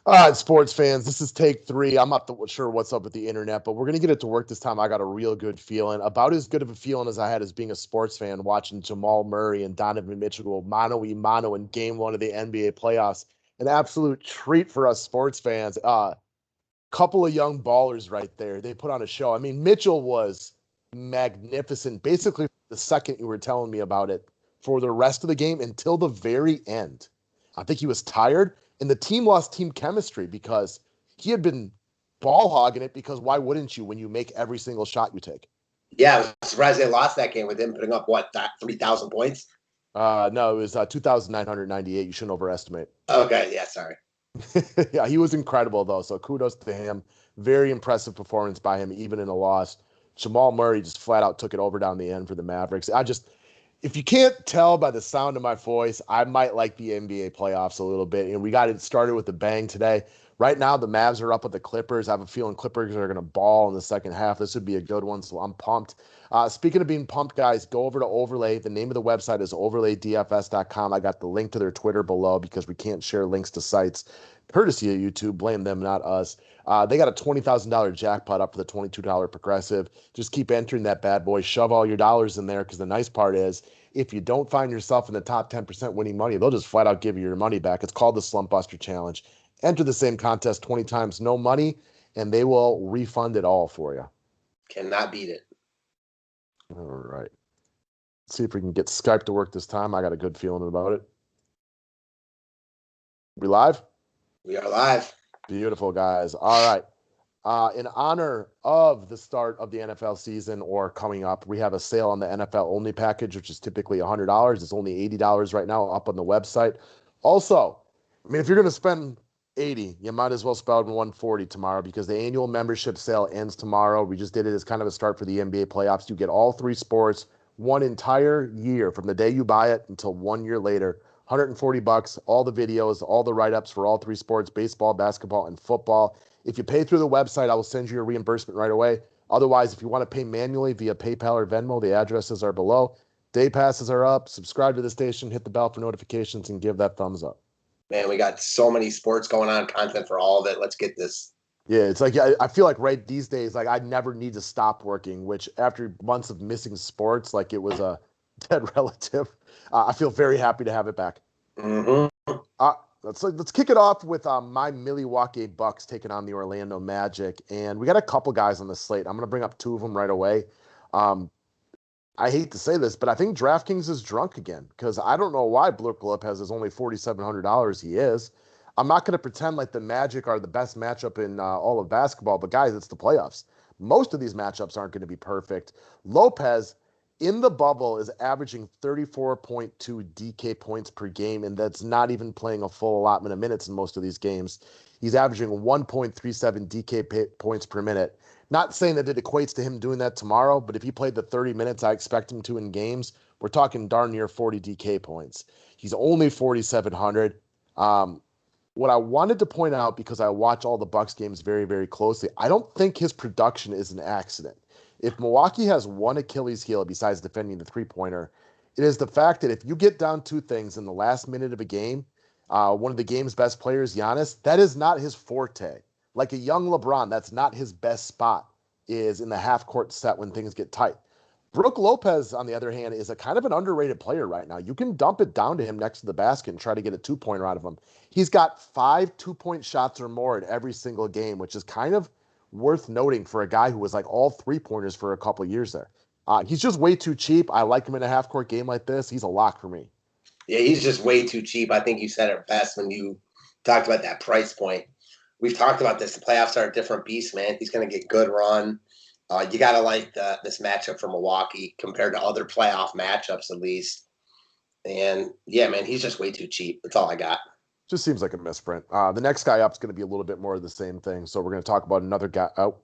All right, sports fans, this is take three. I'm not sure what's up with the internet, but we're going to get it to work this time. I got a real good feeling, about as good of a feeling as I had as being a sports fan watching Jamal Murray and Donovan Mitchell go mano-a-mano in game one of the NBA playoffs. An absolute treat for us sports fans. Couple of young ballers right there. They put on a show. I mean, Mitchell was magnificent, basically the second you were telling me about it for the rest of the game until the very end. I think he was tired, and the team lost team chemistry because he had been ball hogging it, because why wouldn't you when you make every single shot you take? Yeah, I was surprised they lost that game with him putting up, 3,000 points? No, it was 2,998. You shouldn't overestimate. Okay, yeah, sorry. Yeah, he was incredible, though, so kudos to him. Very impressive performance by him, even in a loss. Jamal Murray just flat out took it over down the end for the Mavericks. If you can't tell by the sound of my voice, I might like the NBA playoffs a little bit. And we got it started with a bang today. Right now, the Mavs are up with the Clippers. I have a feeling Clippers are going to ball in the second half. This would be a good one, so I'm pumped. Speaking of being pumped, guys, go over to Overlay. The name of the website is overlaydfs.com. I got the link to their Twitter below because we can't share links to sites. Courtesy of YouTube. Blame them, not us. They got a $20,000 jackpot up for the $22 progressive. Just keep entering that bad boy. Shove all your dollars in there, because the nice part is, if you don't find yourself in the top 10% winning money, they'll just flat out give you your money back. It's called the Slump Buster Challenge. Enter the same contest 20 times, no money, and they will refund it all for you. Cannot beat it. All right. Let's see if we can get Skype to work this time. I got a good feeling about it. We live? We are live. Beautiful, guys. All right. In honor of the start of the NFL season, or coming up, we have a sale on the NFL only package, which is typically $100. It's only $80 right now up on the website. Also, I mean, if you're going to spend 80, you might as well spend 140 tomorrow, because the annual membership sale ends tomorrow. We just did it as kind of a start for the NBA playoffs. You get all three sports one entire year from the day you buy it until 1 year later. $140, all the videos, all the write-ups for all three sports: baseball, basketball, and football. If you pay through the website, I will send you a reimbursement right away. Otherwise, if you want to pay manually via PayPal or Venmo, the addresses are below. Day passes are up. Subscribe to the station, hit the bell for notifications, and give that thumbs up. Man, we got so many sports going on, content for all of it. Let's get this. Yeah, it's like, I feel like right these days, like I never need to stop working, which after months of missing sports, like it was a dead relative. I feel very happy to have it back. Mm-hmm. Let's kick it off with my Milwaukee Bucks taking on the Orlando Magic, and we got a couple guys on the slate. I'm going to bring up two of them right away. I hate to say this, but I think Draftkings is drunk again, because I don't know why Brook Lopez is only $4,700. He is. I'm not going to pretend like the Magic are the best matchup in all of basketball, but guys, it's the playoffs. Most of these matchups aren't going to be perfect. Lopez in the bubble is averaging 34.2 DK points per game, and that's not even playing a full allotment of minutes in most of these games. He's averaging 1.37 DK points per minute. Not saying that it equates to him doing that tomorrow, but if he played the 30 minutes I expect him to in games, we're talking darn near 40 DK points. He's only 4,700. What I wanted to point out, because I watch all the Bucks games very, very closely, I don't think his production is an accident. If Milwaukee has one Achilles heel besides defending the three-pointer, it is the fact that if you get down two things in the last minute of a game, one of the game's best players, Giannis, that is not his forte. Like a young LeBron, that's not his best spot, is in the half-court set when things get tight. Brook Lopez, on the other hand, is a kind of an underrated player right now. You can dump it down to him next to the basket and try to get a two-pointer out of him. He's got 5 two-point shots or more in every single game, which is kind of worth noting for a guy who was like all three-pointers for a couple of years there. He's just way too cheap. I like him in a half-court game like this. He's a lock for me. Yeah, he's just way too cheap. I think you said it best when you talked about that price point. We've talked about this. The playoffs are a different beast, man. He's going to get good run. You got to like this matchup for Milwaukee compared to other playoff matchups, at least. And, yeah, man, he's just way too cheap. That's all I got. Just seems like a misprint. The next guy up is going to be a little bit more of the same thing. So we're going to talk about another guy. Oh,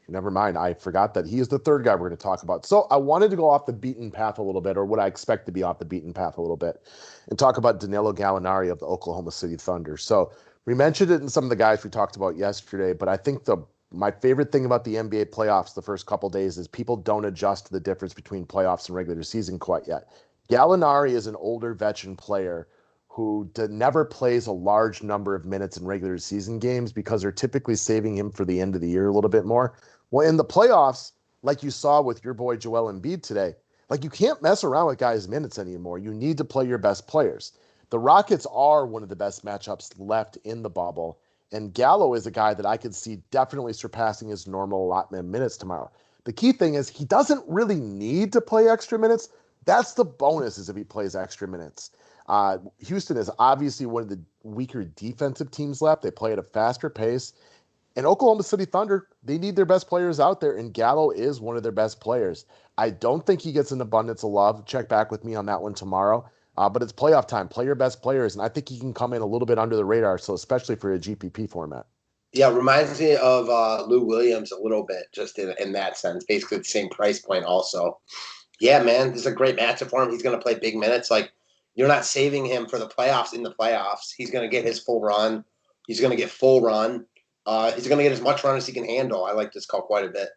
never mind. I forgot that he is the third guy we're going to talk about. So I wanted to go off the beaten path a little bit, or what I expect to be off the beaten path a little bit, and talk about Danilo Gallinari of the Oklahoma City Thunder. So we mentioned it in some of the guys we talked about yesterday, but I think my favorite thing about the NBA playoffs the first couple days is people don't adjust to the difference between playoffs and regular season quite yet. Gallinari is an older veteran player who never plays a large number of minutes in regular season games because they're typically saving him for the end of the year a little bit more. Well, in the playoffs, like you saw with your boy Joel Embiid today, like you can't mess around with guys' minutes anymore. You need to play your best players. The Rockets are one of the best matchups left in the bubble, and Gallo is a guy that I could see definitely surpassing his normal allotment of minutes tomorrow. The key thing is he doesn't really need to play extra minutes. That's the bonus, is if he plays extra minutes. Houston is obviously one of the weaker defensive teams left. They play at a faster pace. And Oklahoma City Thunder, they need their best players out there, and Gallo is one of their best players. I don't think he gets an abundance of love. Check back with me on that one tomorrow. But it's playoff time. Play your best players, and I think he can come in a little bit under the radar, so especially for a GPP format. Yeah, reminds me of Lou Williams a little bit, just in that sense. Basically the same price point also. Yeah, man, this is a great matchup for him. He's going to play big minutes. Like, you're not saving him for the playoffs in the playoffs. He's going to get his full run. He's going to get full run. He's going to get as much run as he can handle. I like this call quite a bit.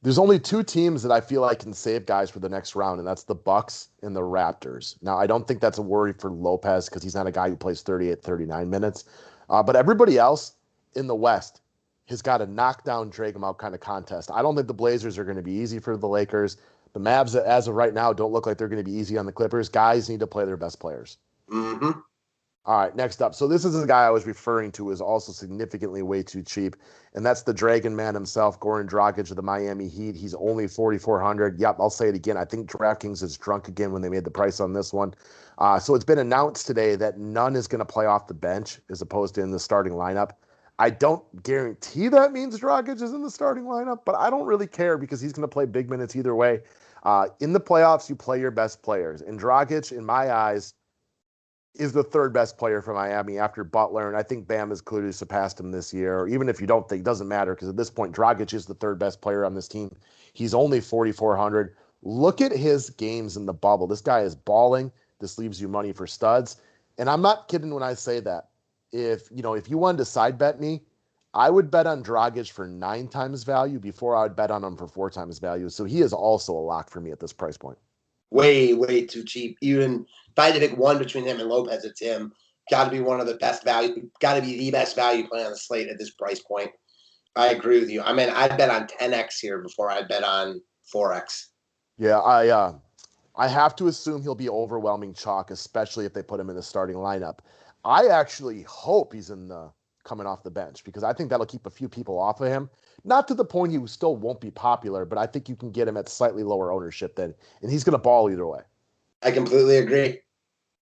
There's only two teams that I feel like can save guys for the next round, and that's the Bucks and the Raptors. Now, I don't think that's a worry for Lopez because he's not a guy who plays 38, 39 minutes. But everybody else in the West has got a knockdown, drag them out kind of contest. I don't think the Blazers are going to be easy for the Lakers. The Mavs, as of right now, don't look like they're going to be easy on the Clippers. Guys need to play their best players. Mm-hmm. All right, next up. So this is a guy I was referring to as also significantly way too cheap, and that's the Dragon Man himself, Goran Dragic of the Miami Heat. He's only 4,400. Yep, I'll say it again. I think DraftKings is drunk again when they made the price on this one. So it's been announced today that none is going to play off the bench as opposed to in the starting lineup. I don't guarantee that means Dragic is in the starting lineup, but I don't really care because he's going to play big minutes either way. In the playoffs, you play your best players, and Dragic, in my eyes, is the third best player for Miami after Butler, and I think Bam has clearly surpassed him this year. Even if you don't think, it doesn't matter because at this point, Dragic is the third best player on this team. He's only 4,400. Look at his games in the bubble. This guy is balling. This leaves you money for studs, and I'm not kidding when I say that. If you wanted to side bet me, I would bet on Dragic for 9 times value before I would bet on him for 4 times value. So he is also a lock for me at this price point. Way, way too cheap. Even if I had to pick one between him and Lopez, it's him. Got to be one of the best value. Got to be the best value play on the slate at this price point. I agree with you. I mean, I'd bet on 10x here before I bet on 4x. Yeah, I have to assume he'll be overwhelming chalk, especially if they put him in the starting lineup. I actually hope he's coming off the bench because I think that'll keep a few people off of him. Not to the point he still won't be popular, but I think you can get him at slightly lower ownership then, and he's going to ball either way. I completely agree.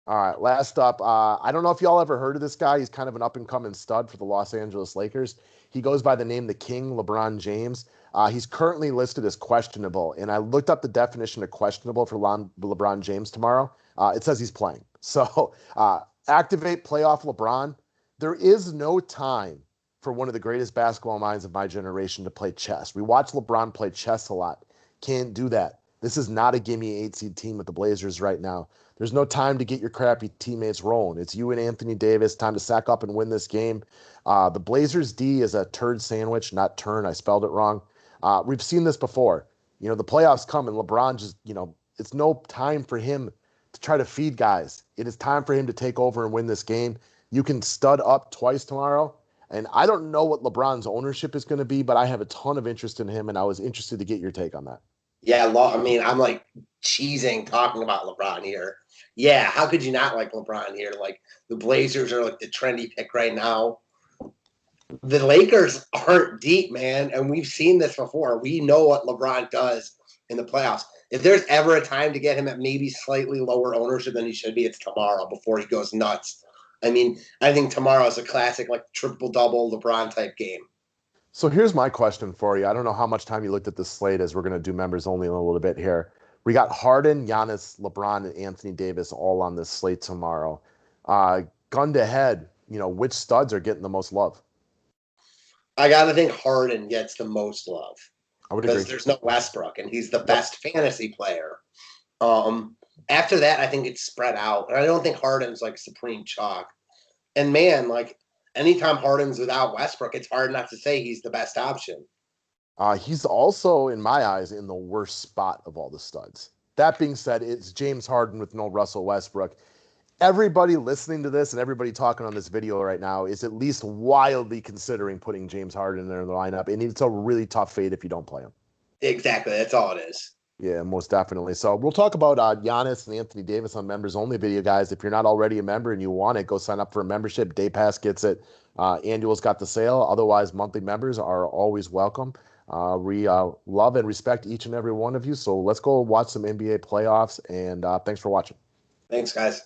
All right, last up. I don't know if y'all ever heard of this guy. He's kind of an up-and-coming stud for the Los Angeles Lakers. He goes by the name the King, LeBron James. He's currently listed as questionable, and I looked up the definition of questionable for LeBron James tomorrow. It says he's playing. So activate playoff LeBron. There is no time for one of the greatest basketball minds of my generation to play chess. We watch LeBron play chess a lot. Can't do that. This is not a gimme 8 seed team with the Blazers right now. There's no time to get your crappy teammates rolling. It's you and Anthony Davis. Time to sack up and win this game. The Blazers D is a turd sandwich, not turn. I spelled it wrong. We've seen this before. The playoffs come and LeBron just, it's no time for him to try to feed guys. It is time for him to take over and win this game. You can stud up twice tomorrow. And I don't know what LeBron's ownership is going to be, but I have a ton of interest in him, and I was interested to get your take on that. Yeah, I mean, I'm like cheesing talking about LeBron here. Yeah, how could you not like LeBron here? Like, the Blazers are like the trendy pick right now. The Lakers aren't deep, man, and we've seen this before. We know what LeBron does in the playoffs. If there's ever a time to get him at maybe slightly lower ownership than he should be, it's tomorrow before he goes nuts. I mean, I think tomorrow is a classic, like, triple-double LeBron type game. So here's my question for you. I don't know how much time you looked at this slate as we're going to do members only in a little bit here. We got Harden, Giannis, LeBron, and Anthony Davis all on this slate tomorrow. Gun to head, which studs are getting the most love? I got to think Harden gets the most love. I would agree. Because there's no Westbrook, and he's the best fantasy player. After that, I think it's spread out. And I don't think Harden's like supreme chalk. And man, like anytime Harden's without Westbrook, it's hard not to say he's the best option. He's also, in my eyes, in the worst spot of all the studs. That being said, it's James Harden with no Russell Westbrook. everybody listening to this and everybody talking on this video right now is at least wildly considering putting James Harden in their lineup. And it's a really tough fade if you don't play him. Exactly. That's all it is. Yeah, most definitely. So we'll talk about Giannis and Anthony Davis on members only video, guys. If you're not already a member and you want it, go sign up for a membership. Day Pass gets it. Annual's got the sale. Otherwise, monthly members are always welcome. We love and respect each and every one of you. So let's go watch some NBA playoffs. And thanks for watching. Thanks, guys.